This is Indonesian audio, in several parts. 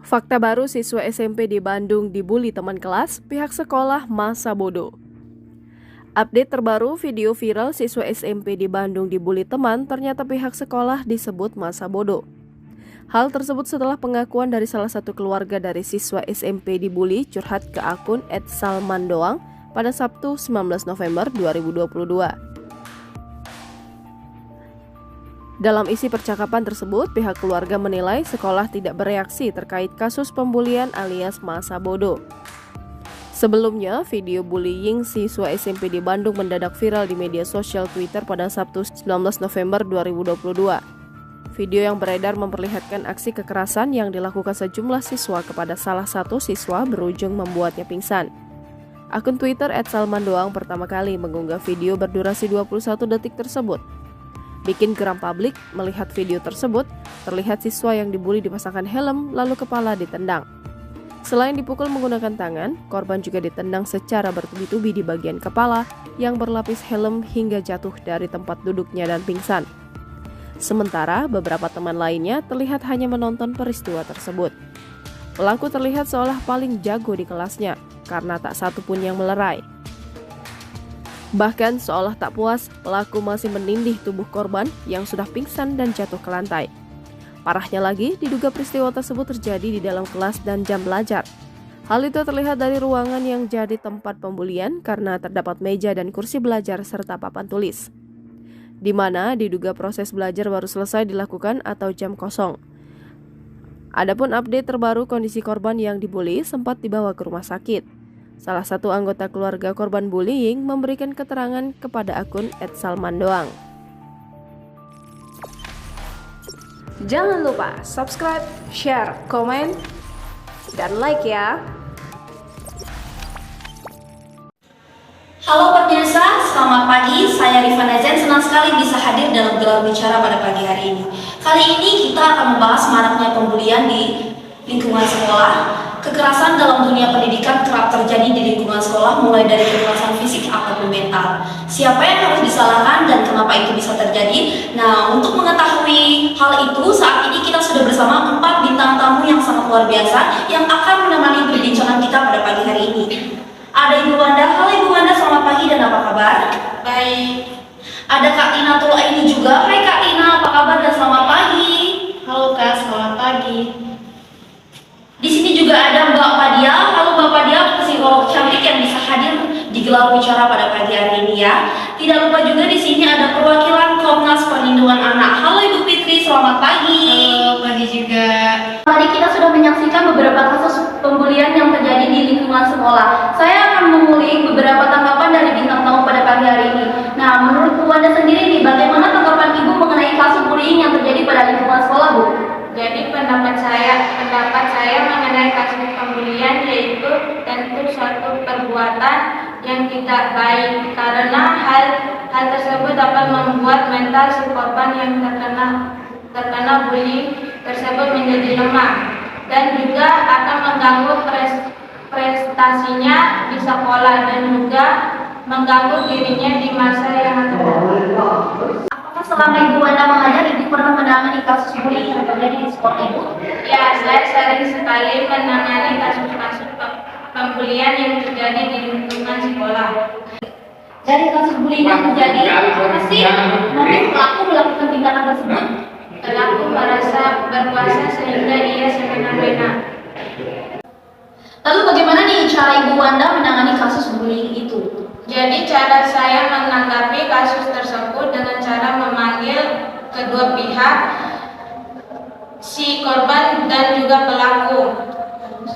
Fakta baru, siswa SMP di Bandung dibully teman kelas, pihak sekolah masa bodoh. Update terbaru, video viral siswa SMP di Bandung dibully teman, ternyata pihak sekolah disebut masa bodoh. Hal tersebut setelah pengakuan dari salah satu keluarga dari siswa SMP dibully curhat ke akun @salmandoang pada Sabtu 19 November 2022. Dalam isi percakapan tersebut, pihak keluarga menilai sekolah tidak bereaksi terkait kasus pembulian alias masa bodoh. Sebelumnya, video bullying siswa SMP di Bandung mendadak viral di media sosial Twitter pada Sabtu 19 November 2022. Video yang beredar memperlihatkan aksi kekerasan yang dilakukan sejumlah siswa kepada salah satu siswa berujung membuatnya pingsan. Akun Twitter @salmandoang pertama kali mengunggah video berdurasi 21 detik tersebut. Bikin geram publik melihat video tersebut, terlihat siswa yang dibully dipasangkan helm lalu kepala ditendang. Selain dipukul menggunakan tangan, korban juga ditendang secara bertubi-tubi di bagian kepala yang berlapis helm hingga jatuh dari tempat duduknya dan pingsan. Sementara beberapa teman lainnya terlihat hanya menonton peristiwa tersebut. Pelaku terlihat seolah paling jago di kelasnya karena tak satu pun yang melerai. Bahkan seolah tak puas, pelaku masih menindih tubuh korban yang sudah pingsan dan jatuh ke lantai. Parahnya lagi, diduga peristiwa tersebut terjadi di dalam kelas dan jam belajar. Hal itu terlihat dari ruangan yang jadi tempat pembulian karena terdapat meja dan kursi belajar serta papan tulis, di mana diduga proses belajar baru selesai dilakukan atau jam kosong. Adapun update terbaru, kondisi korban yang dibully sempat dibawa ke rumah sakit. Salah satu anggota keluarga korban bullying memberikan keterangan kepada akun @salmandoang. Jangan lupa subscribe, share, komen, dan like ya. Halo pemirsa, selamat pagi. Saya Rifana Zen, senang sekali bisa hadir dalam gelar bicara pada pagi hari ini. Kali ini kita akan membahas maraknya pembulian di lingkungan sekolah. Kekerasan dalam dunia pendidikan kerap terjadi di lingkungan sekolah, mulai dari kekerasan fisik ataupun mental. Siapa yang harus disalahkan dan kenapa itu bisa terjadi? Nah, untuk mengetahui hal itu, saat ini kita sudah bersama 4 bintang tamu yang sangat luar biasa yang akan menemani perbincangan kita pada pagi hari ini. Ada Ibu Wanda. Halo Ibu Wanda, selamat pagi dan apa kabar? Baik. Ada Kak Tina Tul Aini juga. Hai Kak Tina, apa kabar dan selamat pagi? Halo Kak, selamat pagi. Di sini juga ada Mbak Padia. Halo Mbak Padia, psikolog cantik yang bisa hadir di gelar bicara pada pagi hari ini ya. Tidak lupa juga di sini ada perwakilan Komnas Perlindungan Anak. Halo Ibu Fitri, selamat pagi. Halo, pagi juga. Tadi kita sudah menyaksikan beberapa kasus pembulian yang terjadi di lingkungan sekolah. Saya akan mengulik beberapa tanggapan dari bintang tamu pada pagi hari ini. Nah, menurut Bu Wanda sendiri nih, bagaimana tanggapan Ibu mengenai kasus bullying yang terjadi pada lingkungan sekolah, Bu? Jadi pendapat saya mengenai kasus pembulian yaitu tentu suatu perbuatan yang tidak baik karena hal tersebut dapat membuat mental si korban yang terkena bullying tersebut menjadi lemah dan juga akan mengganggu prestasinya di sekolah dan juga mengganggu dirinya di masa yang akan datang. Selama Ibu Wanda mengajar, Ibu pernah menangani kasus bullying yang terjadi di sekolah Ibu? Ya, saya sering sekali menangani kasus-kasus pembulian yang terjadi di lingkungan sekolah. Dari kasus bullying yang terjadi, apa sih motif pelaku melakukan tindakan tersebut? Pelaku merasa berkuasa sehingga ia semena-mena. Lalu bagaimana nih cara Ibu Wanda menangani kasus bullying itu? Jadi cara saya menanggapi kasus tersebut dengan cara memanggil kedua pihak, si korban dan juga pelaku.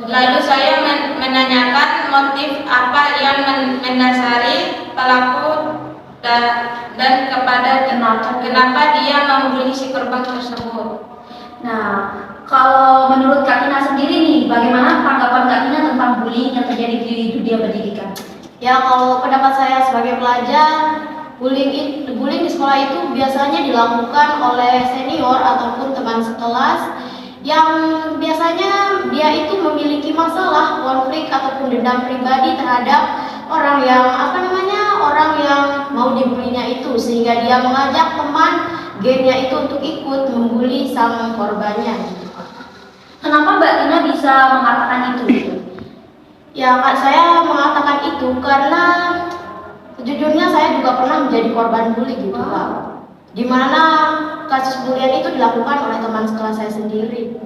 Lalu saya menanyakan motif apa yang mendasari pelaku dan kepada kenapa dia membuli si korban tersebut. Nah, kalau menurut Kak Tina sendiri nih, bagaimana tanggapan Kak Tina tentang bullying yang terjadi di dunia pendidikan? Ya, kalau pendapat saya sebagai pelajar, bullying di sekolah itu biasanya dilakukan oleh senior ataupun teman sekelas yang biasanya dia itu memiliki masalah, konflik ataupun dendam pribadi terhadap orang yang mau dibulinya itu, sehingga dia mengajak teman gengnya itu untuk ikut membuli sang korbannya. Kenapa Mbak Tina bisa mengatakan itu gitu? Ya Kak, saya mengatakan itu karena sejujurnya saya juga pernah menjadi korban bully gitu Kak. Dimana kasus bulian itu dilakukan oleh teman sekelas saya sendiri.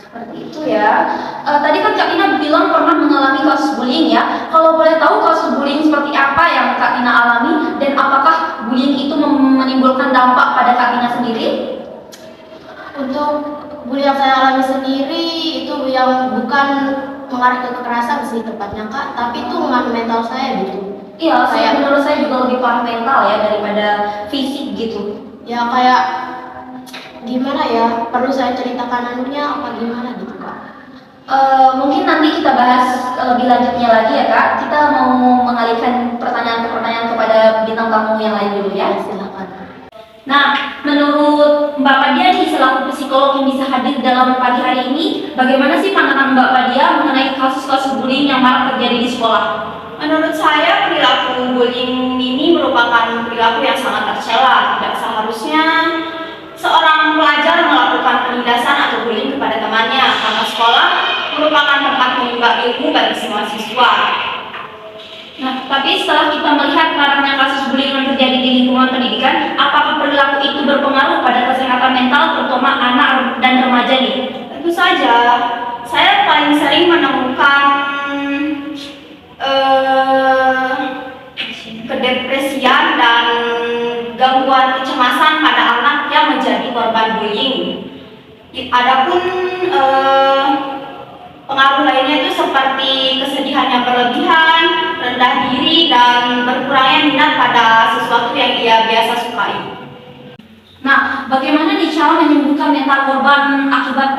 Seperti itu ya. Tadi kan Kak Tina bilang pernah mengalami kasus bullying ya. Kalau boleh tahu kasus bullying seperti apa yang Kak Tina alami dan apakah bullying itu menimbulkan dampak pada Kak Tina sendiri? Untuk bully yang saya alami sendiri itu yang bukan mengarah ke kekerasan sih tepatnya Kak, tapi itu mengenai mental saya gitu. Iya, menurut saya juga lebih parah mental ya daripada fisik gitu. Ya kayak gimana ya, perlu saya ceritakan anunya apa gimana gitu Kak? Mungkin nanti kita bahas lebih lanjutnya lagi ya Kak. Kita mau mengalihkan pertanyaan-pertanyaan kepada bintang tamu yang lain dulu ya. Silakan. Nah, menurut Mbak Padia nih selaku psikolog yang bisa hadir dalam pagi hari ini, bagaimana sih pandangan Mbak Padia mengenai kasus-kasus bullying yang marak terjadi di sekolah? Menurut saya, perilaku bullying ini merupakan perilaku yang sangat tercela. Tidak seharusnya seorang pelajar melakukan penindasan atau bullying kepada temannya, karena sekolah merupakan tempat menimba ilmu bagi semua siswa. Nah, tapi setelah kita melihat maraknya kasus bullying yang terjadi di lingkungan pendidikan, apakah perilaku itu berpengaruh pada kesehatan mental terutama anak dan remaja nih? Tentu saja, saya paling sering menemukan kedepresian dan gangguan kecemasan pada anak yang menjadi korban bullying. Adapun pengaruh lainnya itu seperti kesedihan yang berlebihan, rendah diri, dan berkurangnya minat pada sesuatu yang ia biasa sukai. Nah, bagaimana nih cara menyembuhkan mental korban akibat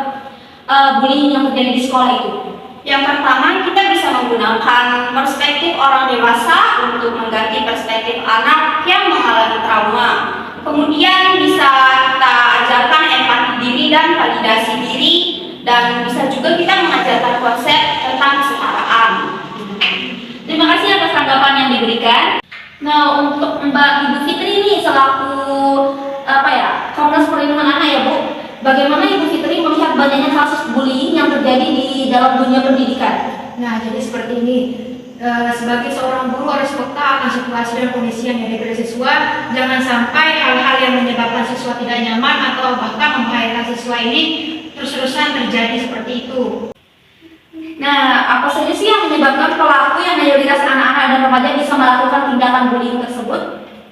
bullying yang terjadi di sekolah itu? Yang pertama, kita bisa menggunakan perspektif orang dewasa untuk mengganti perspektif anak yang mengalami trauma. Kemudian bisa kita ajarkan empati diri dan validasi diri, dan bisa juga kita mengajarkan konsep tentang kesetaraan. Terima kasih atas tanggapan yang diberikan. Nah, untuk Mbak Ibu Fitri nih selaku Komnas Perlindungan Anak ya Bu, bagaimana Ibu Fitri melihat banyaknya kasus bullying yang terjadi di dalam dunia pendidikan? Nah, jadi seperti ini. Sebagai seorang guru harus peka akan situasi dan kondisi yang dihadapi oleh siswa. Jangan sampai hal-hal yang menyebabkan siswa tidak nyaman atau bahkan membahayakan siswa ini terus-terusan terjadi seperti itu. Nah, apa saja sih yang menyebabkan pelaku yang mayoritas anak-anak dan remaja bisa melakukan tindakan bullying tersebut?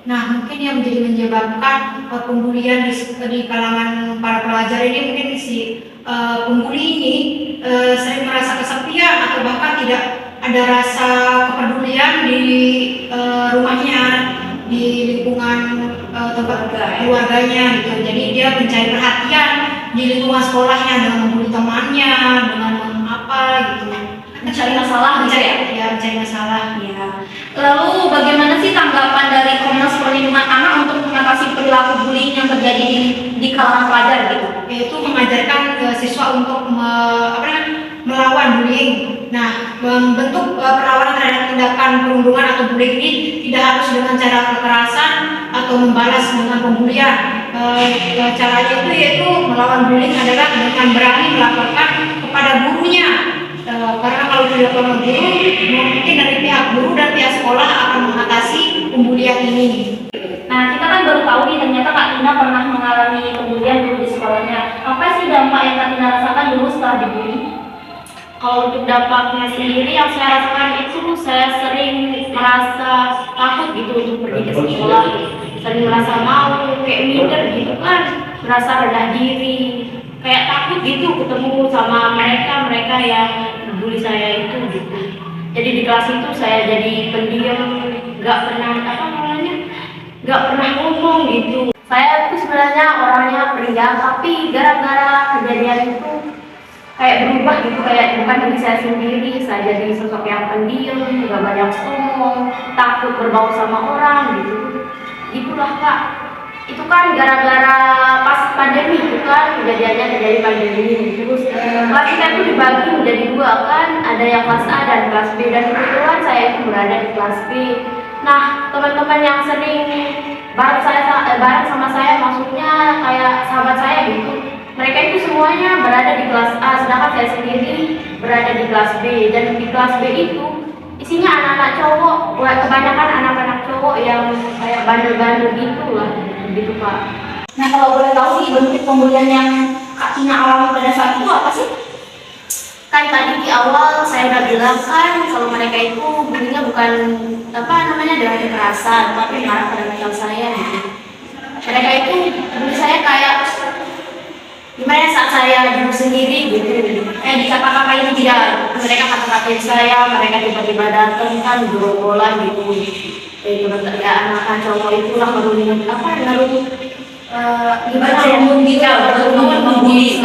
Nah, mungkin yang menyebabkan pembulian di kalangan para pelajar ini mungkin si pembuli ini sering merasa kesepian atau bahkan tidak ada rasa kepedulian di rumahnya, di lingkungan tempat keluarganya gitu. Jadi dia mencari perhatian di lingkungan sekolahnya dengan membuli temannya, dengan apa gitu. Mencari masalah gitu ya? Ya, mencari masalah. Ya. Lalu bagaimana sih tanggapan dari Komnas Perlindungan Anak untuk mengatasi perilaku bullying yang terjadi di kalangan pelajar gitu? Yaitu mengajarkan siswa untuk melawan bullying. Nah, membentuk perlawanan terhadap tindakan perundungan atau bullying ini tidak harus dengan cara kekerasan atau membalas dengan pembulian. Caranya itu yaitu melawan bullying adalah dengan berani melaporkan kepada gurunya. Karena kalau tidak oleh guru, mungkin dari pihak guru dan pihak sekolah akan mengatasi pembulian ini. Nah, kita kan baru tahu nih ternyata Kak Tina pernah mengalami pembulian dulu di sekolahnya. Apa sih dampak yang Kak Tina rasakan dulu setelah dibully? Kalau untuk dampaknya sendiri yang saya rasakan itu saya sering merasa takut gitu untuk pergi ke sekolah, sering merasa malu, kayak minder gitu kan, merasa rendah diri, kayak takut gitu ketemu sama mereka yang bully saya itu gitu. Jadi di kelas itu saya jadi pendiam, nggak pernah ngomong gitu. Saya itu sebenarnya orangnya pendiam, tapi gara-gara kejadian itu kayak berubah gitu, kayak bukan diri saya sendiri, saya jadi sosok yang pendiam, nggak banyak ngomong, takut berbaur sama orang gitu. Itulah Kak. Itu kan gara-gara pas pandemi itu kan kejadiannya terjadi pandemi. Terus kelas kita itu dibagi menjadi dua kan, ada yang kelas A dan kelas B, dan kebetulan saya itu berada di kelas B. Nah, teman-teman yang sering bareng sama saya, maksudnya kayak sahabat saya gitu, Mereka itu semuanya berada di kelas A, sedangkan saya sendiri berada di kelas B. Dan di kelas B itu isinya anak-anak cowok, kebanyakan anak-anak cowok yang kayak bandel-bandel gitu lah, gitu Pak. Nah, kalau boleh tahu sih bentuk pembulian yang Kak Tina alami pada saat itu apa sih? Kan tadi di awal saya udah bilang kan kalau mereka itu bulinya bukan dengan kekerasan, tapi marah pada mental saya gitu. Mereka itu bully saya kayak gimana saat saya duduk sendiri gitu. Di kata-kata itu tidak. Mereka kata-katain saya, mereka tiba-tiba datang kan gerombolan gitu. Itu ya anak-anak cowok itulah naruh Gimana membuli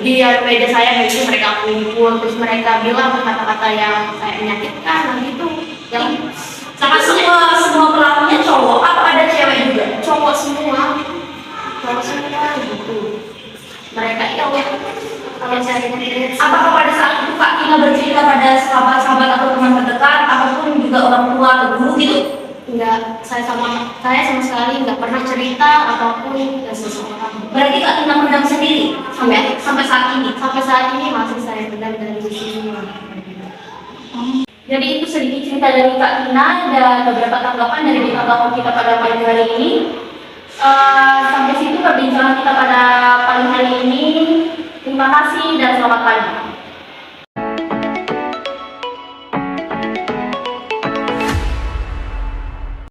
di meja saya itu mereka kumpul, terus mereka bilang kata-kata yang kayak menyakitkan gitu. Yang Sama semua pelakunya cowok, apa ada cewek juga? cowok semua gitu. Mereka ya kalau saya ingat Apakah pada saat itu Kak Tina bercerita pada sahabat-sahabat atau teman terdekat, ataupun juga orang tua atau guru gitu? enggak, saya sama sekali nggak pernah cerita apapun ke seseorang. Berarti Kak Tina pendam sendiri sampai saat ini. Sampai saat ini masih saya pendam dari sini. Jadi itu sedikit cerita dari Kak Tina dan beberapa tanggapan dari bintang tamu kita pada pagi hari ini. Sampai situ perbincangan kita pada pagi hari ini.